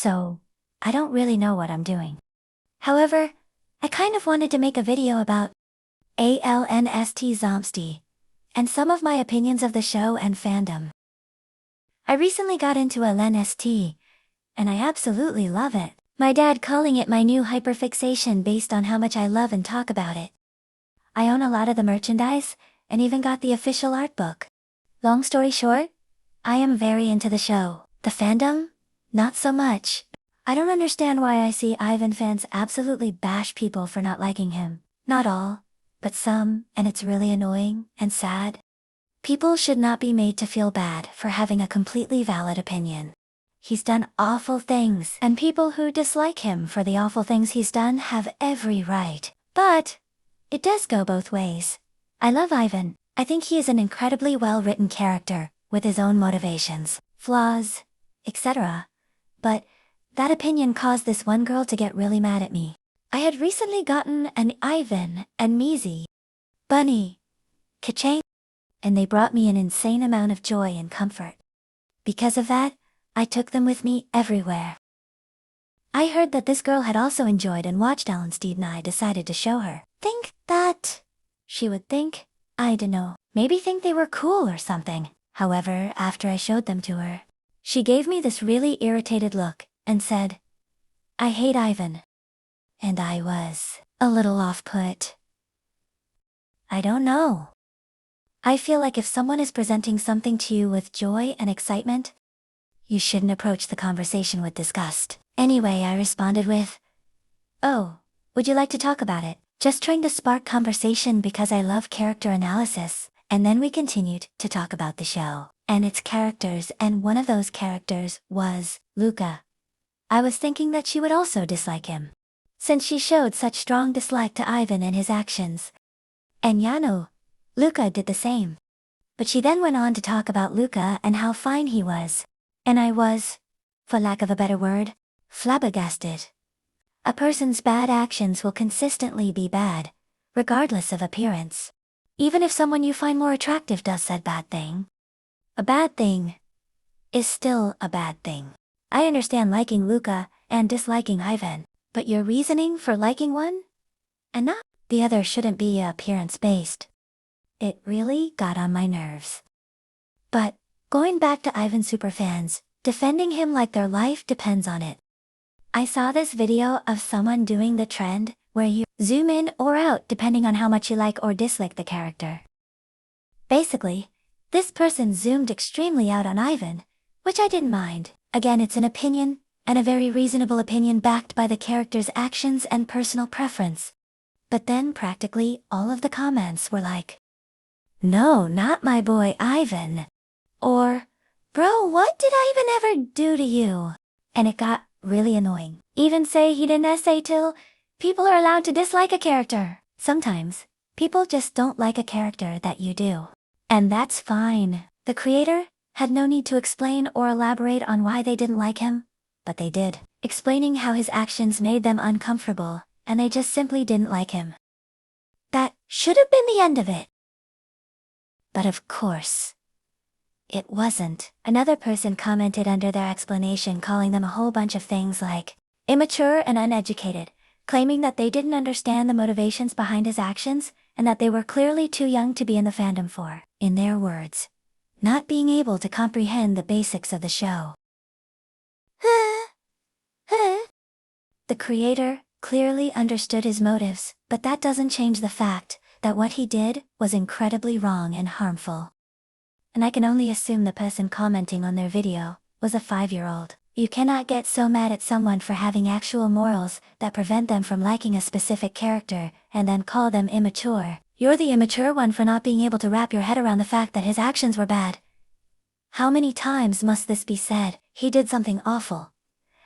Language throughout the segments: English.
so I don't really know what I'm doing. However, I kind of wanted to make a video about ALNST ZOMST and some of my opinions of the show and fandom. I recently got into ALNST, and I absolutely love it. My dad calling it my new hyperfixation based on how much I love and talk about it. I own a lot of the merchandise, and even got the official art book. Long story short, I am very into the show. The fandom? Not so much. I don't understand why I see Ivan fans absolutely bash people for not liking him. Not all, but some, and it's really annoying and sad. People should not be made to feel bad for having a completely valid opinion. He's done awful things, and people who dislike him for the awful things he's done have every right. But it does go both ways. I love Ivan. I think he is an incredibly well-written character, with his own motivations, flaws, etc. But that opinion caused this one girl to get really mad at me. I had recently gotten an Ivan and Mizi bunny keychain, and they brought me an insane amount of joy and comfort. Because of that, I took them with me everywhere. I heard that this girl had also enjoyed and watched ALNST, and I decided to show her. Think that she would think, I dunno, maybe think they were cool or something. However, after I showed them to her, she gave me this really irritated look and said, "I hate Ivan." And I was a little off-put. I don't know. I feel like if someone is presenting something to you with joy and excitement, you shouldn't approach the conversation with disgust. Anyway, I responded with, "Oh, would you like to talk about it?" Just trying to spark conversation because I love character analysis. And then we continued to talk about the show and its characters, and one of those characters was Luca. I was thinking that she would also dislike him, since she showed such strong dislike to Ivan and his actions. And Luca did the same. But she then went on to talk about Luca and how fine he was. And I was, for lack of a better word, flabbergasted. A person's bad actions will consistently be bad, regardless of appearance. Even if someone you find more attractive does said bad thing. A bad thing is still a bad thing. I understand liking Luca and disliking Ivan, but your reasoning for liking one and not the other shouldn't be appearance-based. It really got on my nerves. But going back to Ivan superfans, defending him like their life depends on it. I saw this video of someone doing the trend where you zoom in or out depending on how much you like or dislike the character. Basically, this person zoomed extremely out on Ivan, which I didn't mind. Again, it's an opinion, and a very reasonable opinion backed by the character's actions and personal preference. But then practically all of the comments were like, "No, not my boy Ivan," or, "Bro, what did Ivan ever do to you?" And it got really annoying. Even say he didn't say till people are allowed to dislike a character. Sometimes, people just don't like a character that you do. And that's fine. The creator had no need to explain or elaborate on why they didn't like him, but they did, explaining how his actions made them uncomfortable, and they just simply didn't like him. That should have been the end of it. But of course, it wasn't. Another person commented under their explanation, calling them a whole bunch of things like immature and uneducated, claiming that they didn't understand the motivations behind his actions, and that they were clearly too young to be in the fandom for, in their words, not being able to comprehend the basics of the show. The creator clearly understood his motives, but that doesn't change the fact that what he did was incredibly wrong and harmful. And I can only assume the person commenting on their video was a 5-year-old. You cannot get so mad at someone for having actual morals that prevent them from liking a specific character, and then call them immature. You're the immature one for not being able to wrap your head around the fact that his actions were bad. How many times must this be said? He did something awful,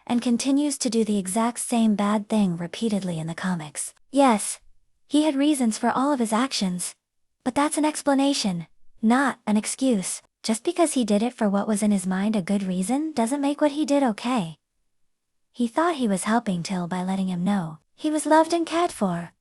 and continues to do the exact same bad thing repeatedly in the comics. Yes, he had reasons for all of his actions, but that's an explanation, not an excuse. Just because he did it for what was in his mind a good reason doesn't make what he did okay. He thought he was helping Till by letting him know he was loved and cared for.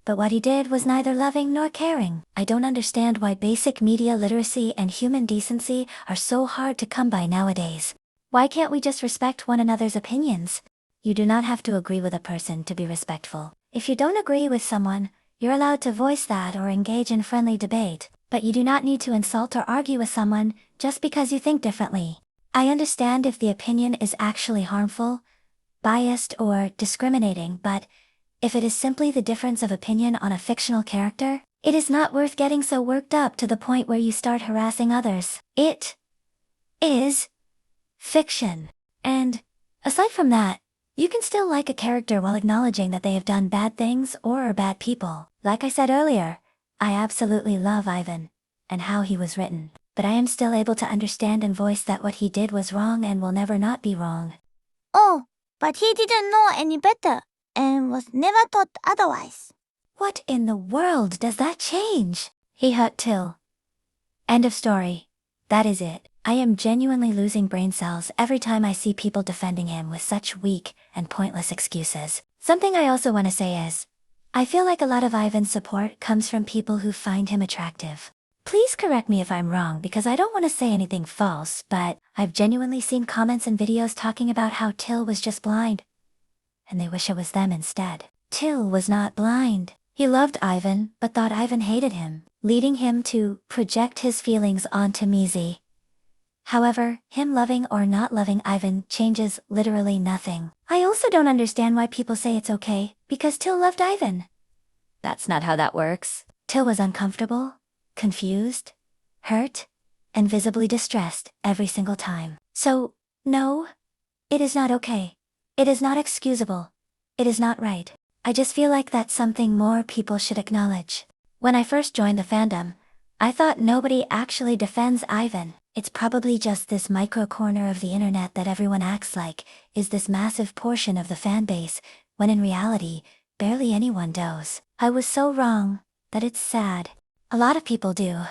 But what he did was neither loving nor caring. I don't understand why basic media literacy and human decency are so hard to come by nowadays. Why can't we just respect one another's opinions? You do not have to agree with a person to be respectful. If you don't agree with someone, you're allowed to voice that or engage in friendly debate, but you do not need to insult or argue with someone just because you think differently. I understand if the opinion is actually harmful, biased, or discriminating, but if it is simply the difference of opinion on a fictional character, it is not worth getting so worked up to the point where you start harassing others. It is fiction. And aside from that, you can still like a character while acknowledging that they have done bad things or are bad people. Like I said earlier, I absolutely love Ivan and how he was written, but I am still able to understand and voice that what he did was wrong and will never not be wrong. Oh, but he didn't know any better and was never taught otherwise. What in the world does that change? He hurt Till. End of story. That is it. I am genuinely losing brain cells every time I see people defending him with such weak and pointless excuses. Something I also want to say is, I feel like a lot of Ivan's support comes from people who find him attractive. Please correct me if I'm wrong because I don't want to say anything false, but I've genuinely seen comments and videos talking about how Till was just blind, and they wish it was them instead. Till was not blind. He loved Ivan, but thought Ivan hated him, leading him to project his feelings onto Mizi. However, him loving or not loving Ivan changes literally nothing. I also don't understand why people say it's okay, because Till loved Ivan. That's not how that works. Till was uncomfortable, confused, hurt, and visibly distressed every single time. So, no, it is not okay. It is not excusable. It is not right. I just feel like that's something more people should acknowledge. When I first joined the fandom, I thought nobody actually defends Ivan. It's probably just this micro corner of the internet that everyone acts like is this massive portion of the fanbase, when in reality, barely anyone does. I was so wrong that it's sad. A lot of people do.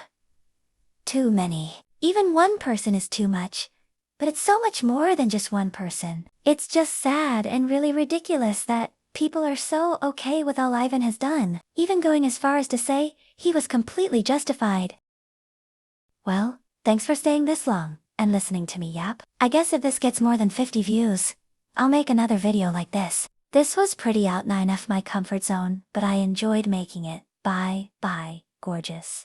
Too many. Even one person is too much. But it's so much more than just one person. It's just sad and really ridiculous that people are so okay with all Ivan has done, even going as far as to say he was completely justified. Well, thanks for staying this long and listening to me yap. I guess if this gets more than 50 views, I'll make another video like this. This was pretty out of my comfort zone, but I enjoyed making it. Bye, gorgeous.